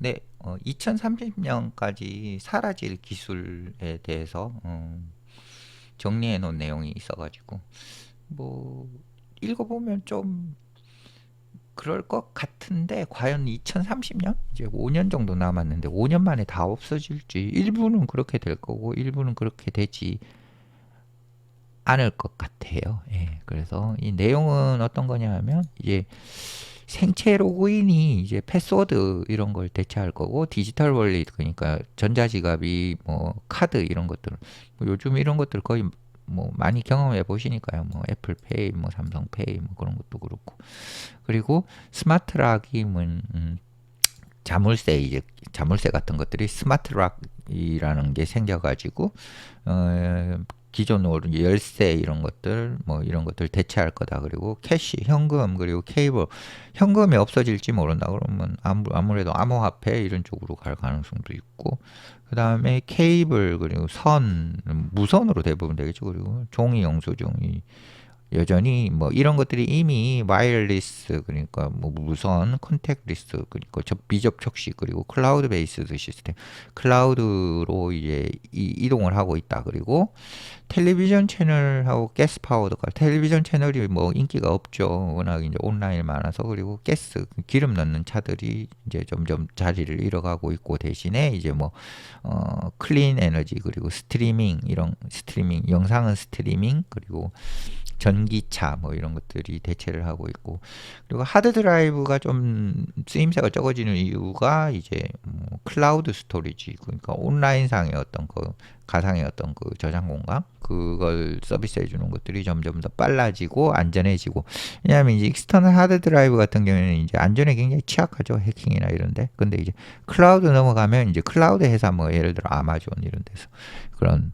네, 2030년까지 사라질 기술에 대해서 정리해 놓은 내용이 있어가지고 뭐 읽어보면 좀 그럴 것 같은데 과연 2030년? 이제 5년 정도 남았는데 5년 만에 다 없어질지 일부는 그렇게 될 거고 일부는 그렇게 되지 않을 것 같아요. 예, 그래서 이 내용은 어떤 거냐 하면 이제 생체 로그인이 이제 패스워드 이런 걸 대체할 거고 디지털 월릿 그러니까 전자지갑이 뭐 카드 이런 것들 뭐 요즘 이런 것들 거의 뭐 많이 경험해 보시니까요. 뭐 애플페이, 뭐 삼성페이 뭐 그런 것도 그렇고 그리고 스마트락이 자물쇠 이제 자물쇠 같은 것들이 스마트락이라는 게 생겨가지고 어, 기존으로 열쇠 이런 것들 뭐 이런 것들 대체할 거다. 그리고 캐시 현금 그리고 케이블 현금이 없어질지 모른다. 그러면 아무래도 암호화폐 이런 쪽으로 갈 가능성도 있고 그 다음에 케이블 그리고 선 무선으로 대부분 되겠죠. 그리고 종이 영수증이 여전히 뭐 이런 것들이 이미 와이어리스 그러니까 뭐 무선 컨택리스트 그러니까 비접촉식 그리고 클라우드 베이스드 시스템 클라우드로 이제 이동을 하고 있다. 그리고 텔레비전 채널하고 가스 파워드가 텔레비전 채널이 뭐 인기가 없죠. 워낙 이제 온라인 많아서 그리고 가스 기름 넣는 차들이 이제 점점 자리를 잃어가고 있고 대신에 이제 뭐 클린 에너지 그리고 스트리밍 이런 스트리밍 영상은 스트리밍 그리고 전기차 뭐 이런 것들이 대체를 하고 있고 그리고 하드 드라이브가 좀 쓰임새가 적어지는 이유가 이제 클라우드 스토리지 그러니까 온라인상의 어떤 그 가상의 어떤 그 저장 공간 그걸 서비스해 주는 것들이 점점 더 빨라지고 안전해지고 왜냐하면 이제 익스터널 하드 드라이브 같은 경우에는 이제 안전에 굉장히 취약하죠 해킹이나 이런데 근데 이제 클라우드 넘어가면 이제 클라우드 회사 뭐 예를 들어 아마존 이런 데서 그런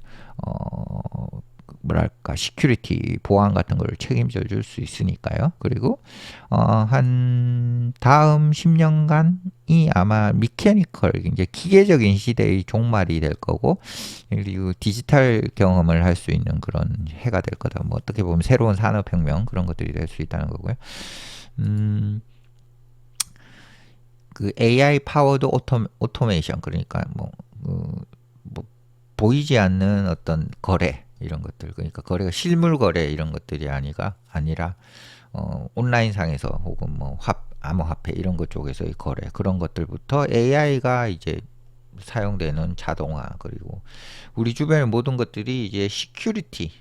뭐랄까 시큐리티 보안 같은 걸 책임져 줄 수 있으니까요. 그리고 한 다음 10년간이 아마 미케니컬 이제 기계적인 시대의 종말이 될 거고 그리고 디지털 경험을 할 수 있는 그런 해가 될 거다. 뭐 어떻게 보면 새로운 산업혁명 그런 것들이 될 수 있다는 거고요. 음, 그 AI 파워드 오토메이션 그러니까 뭐 보이지 않는 어떤 거래 이런 것들 그러니까 거래가 실물 거래 이런 것들이 아니라 온라인 상에서 혹은 뭐 암호화폐 이런 것 쪽에서의 거래 그런 것들부터 AI가 이제 사용되는 자동화 그리고 우리 주변의 모든 것들이 이제 시큐리티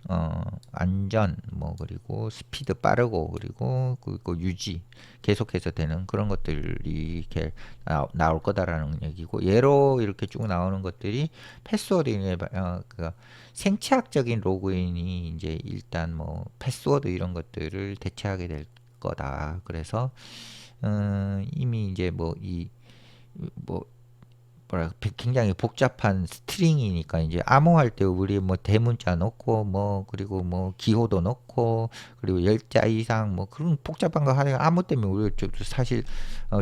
안전 뭐 그리고 스피드 빠르고 그리고 유지 계속해서 되는 그런 것들이 이렇게 나올 거다라는 얘기고 예로 이렇게 쭉 나오는 것들이 패스워드 그 생체학적인 로그인이 이제 일단 뭐 패스워드 이런 것들을 대체하게 될 거다. 그래서 이미 이제 뭐 뭐랄까 굉장히 복잡한 스트링이니까 이제 암호할 때 우리 뭐 대문자 넣고 뭐 그리고 뭐 기호도 넣고 그리고 열자 이상 뭐 그런 복잡한 거 하니까 암호 때문에 우리 사실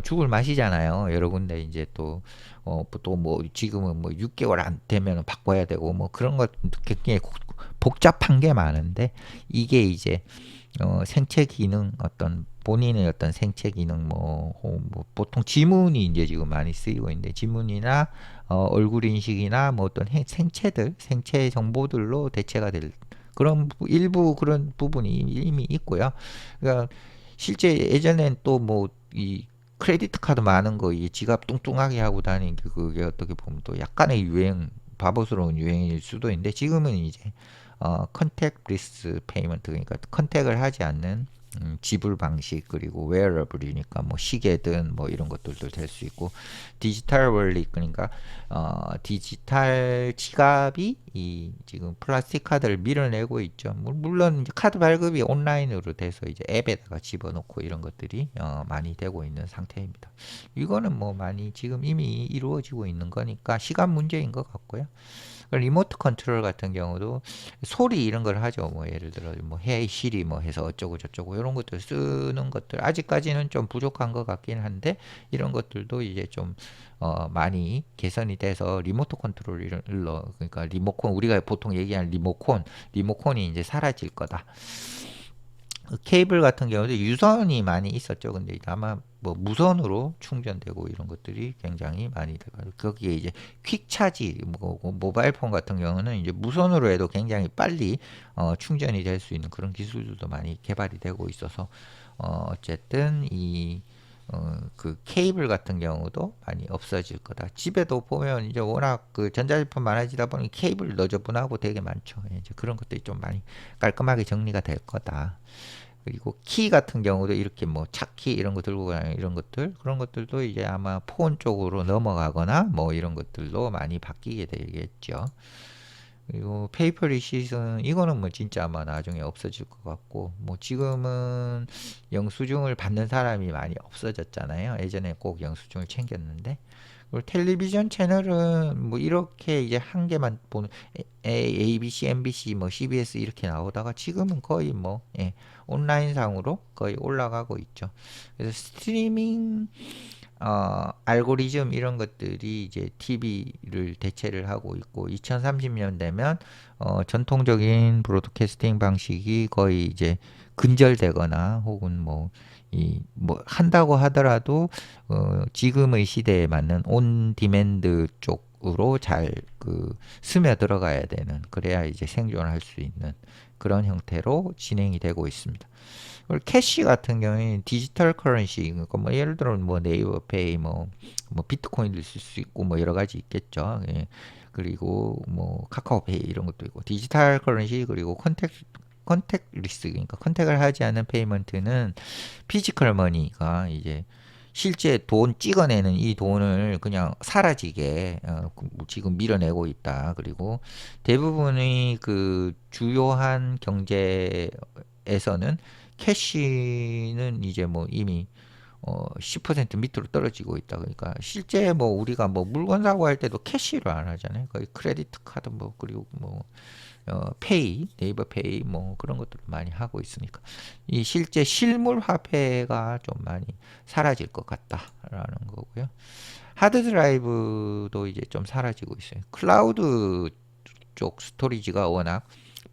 죽을 맛이잖아요. 여러 군데 이제 또 뭐 지금은 뭐 6개월 안 되면 바꿔야 되고 뭐 그런 것 굉장히 복잡한 게 많은데 이게 이제 생체 기능 어떤 본인의 어떤 생체 기능 뭐 보통 지문이 이제 지금 많이 쓰이고 있는데 지문이나 얼굴 인식이나 뭐 어떤 생체 정보들로 대체가 될 그런 일부 그런 부분이 이미 있고요. 그러니까 실제 예전엔 또 뭐 이 크레디트 카드 많은 거 이 지갑 뚱뚱하게 하고 다니는 게 그게 어떻게 보면 또 약간의 유행 바보스러운 유행일 수도 있는데 지금은 이제 컨택리스 페이먼트 그러니까 컨택을 하지 않는 지불 방식 그리고 웨어러블이니까 뭐 시계든 뭐 이런 것들도 될 수 있고 디지털 월릿 그러니까 디지털 지갑이 이 지금 플라스틱 카드를 밀어내고 있죠. 물론 이제 카드 발급이 온라인으로 돼서 이제 앱에다가 집어넣고 이런 것들이 많이 되고 있는 상태입니다. 이거는 뭐 많이 지금 이미 이루어지고 있는 거니까 시간 문제인 것 같고요. 리모트 컨트롤 같은 경우도 소리 이런 걸 하죠. 뭐 예를 들어 뭐 헤이 시리 뭐 해서 어쩌고 저쩌고 이런 것들 쓰는 것들 아직까지는 좀 부족한 것 같긴 한데 이런 것들도 이제 좀 많이 개선이 돼서 리모트 컨트롤러 그러니까 리모컨 우리가 보통 얘기하는 리모컨이 이제 사라질 거다. 케이블 같은 경우도 유선이 많이 있었죠. 근데 아마 뭐 무선으로 충전되고 이런 것들이 굉장히 많이 되고 거기에 이제 퀵 차지 뭐 모바일 폰 같은 경우는 이제 무선으로 해도 굉장히 빨리 충전이 될 수 있는 그런 기술들도 많이 개발이 되고 있어서 어쨌든 이 그 케이블 같은 경우도 많이 없어질 거다. 집에도 보면 이제 워낙 그 전자제품 많아지다 보니 케이블 너저분하고 되게 많죠. 이제 그런 것들이 좀 많이 깔끔하게 정리가 될 거다. 그리고 키 같은 경우도 이렇게 뭐 차키 이런 거 들고 가는 이런 것들 그런 것들도 이제 아마 폰 쪽으로 넘어가거나 뭐 이런 것들도 많이 바뀌게 되겠죠. 그리고 페이퍼 리시트는 이거는 뭐 진짜 아마 나중에 없어질 것 같고 뭐 지금은 영수증을 받는 사람이 많이 없어졌잖아요. 예전에 꼭 영수증을 챙겼는데 그리고 텔레비전 채널은 뭐 이렇게 이제 한 개만 보는 ABC, MBC, 뭐 CBS 이렇게 나오다가 지금은 거의 뭐 온라인상으로 거의 올라가고 있죠. 그래서 스트리밍 알고리즘 이런 것들이 이제 TV를 대체를 하고 있고 2030년 되면 전통적인 브로드캐스팅 방식이 거의 이제 근절되거나 혹은 뭐 한다고 하더라도 지금의 시대에 맞는 온 디맨드 쪽으로 잘 스며 들어가야 되는 그래야 이제 생존할 수 있는 그런 형태로 진행이 되고 있습니다. 그리고 캐시 같은 경우에 디지털 커런시 그러니까 뭐 예를 들어 뭐 네이버 페이 뭐 비트코인도 쓸 수 있고 뭐 여러 가지 있겠죠. 예. 그리고 뭐 카카오페이 이런 것도 있고 디지털 커런시 그리고 컨택리스 그러니까 컨택을 하지 않은 페이먼트는 피지컬 머니가 이제 실제 돈 찍어내는 이 돈을 그냥 사라지게 지금 밀어내고 있다. 그리고 대부분의 그 주요한 경제에서는 캐시는 이제 뭐 이미 10% 밑으로 떨어지고 있다. 그러니까 실제 뭐 우리가 뭐 물건 사고 할 때도 캐시로 안 하잖아요. 거의 크레디트 카드 뭐 그리고 뭐 페이, 네이버 페이 뭐 그런 것들을 많이 하고 있으니까 이 실제 실물 화폐가 좀 많이 사라질 것 같다라는 거고요. 하드 드라이브도 이제 좀 사라지고 있어요. 클라우드 쪽 스토리지가 워낙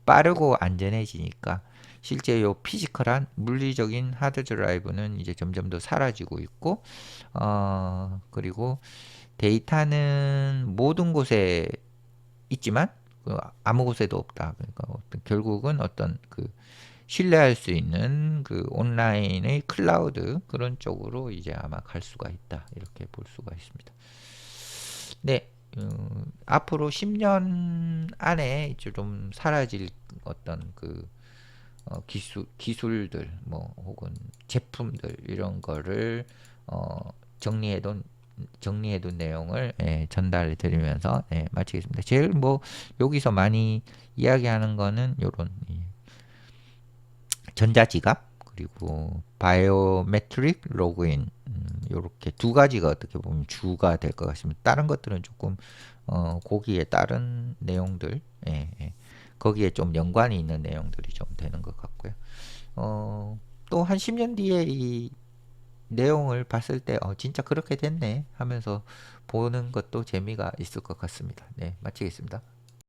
빠르고 안전해지니까 실제 요 피지컬한 물리적인 하드 드라이브는 이제 점점 더 사라지고 있고 그리고 데이터는 모든 곳에 있지만 아무 곳에도 없다. 그러니까 결국은 어떤 신뢰할 수 있는 온라인의 클라우드 그런 쪽으로 이제 아마 갈 수가 있다. 이렇게 볼 수가 있습니다. 네, 앞으로 10년 안에 이제 좀 사라질 어떤 기술들, 뭐, 혹은 제품들, 이런 거를, 정리해둔 내용을, 전달해 드리면서, 마치겠습니다. 제일 뭐, 여기서 많이 이야기하는 거는 요런, 전자지갑, 그리고 바이오메트릭 로그인, 요렇게 두 가지가 어떻게 보면 주가 될 것 같습니다. 다른 것들은 조금, 거기에 다른 내용들, 거기에 좀 연관이 있는 내용들이 좀 되는 것 같고요. 또 한 10년 뒤에 이 내용을 봤을 때, 진짜 그렇게 됐네 하면서 보는 것도 재미가 있을 것 같습니다. 네, 마치겠습니다.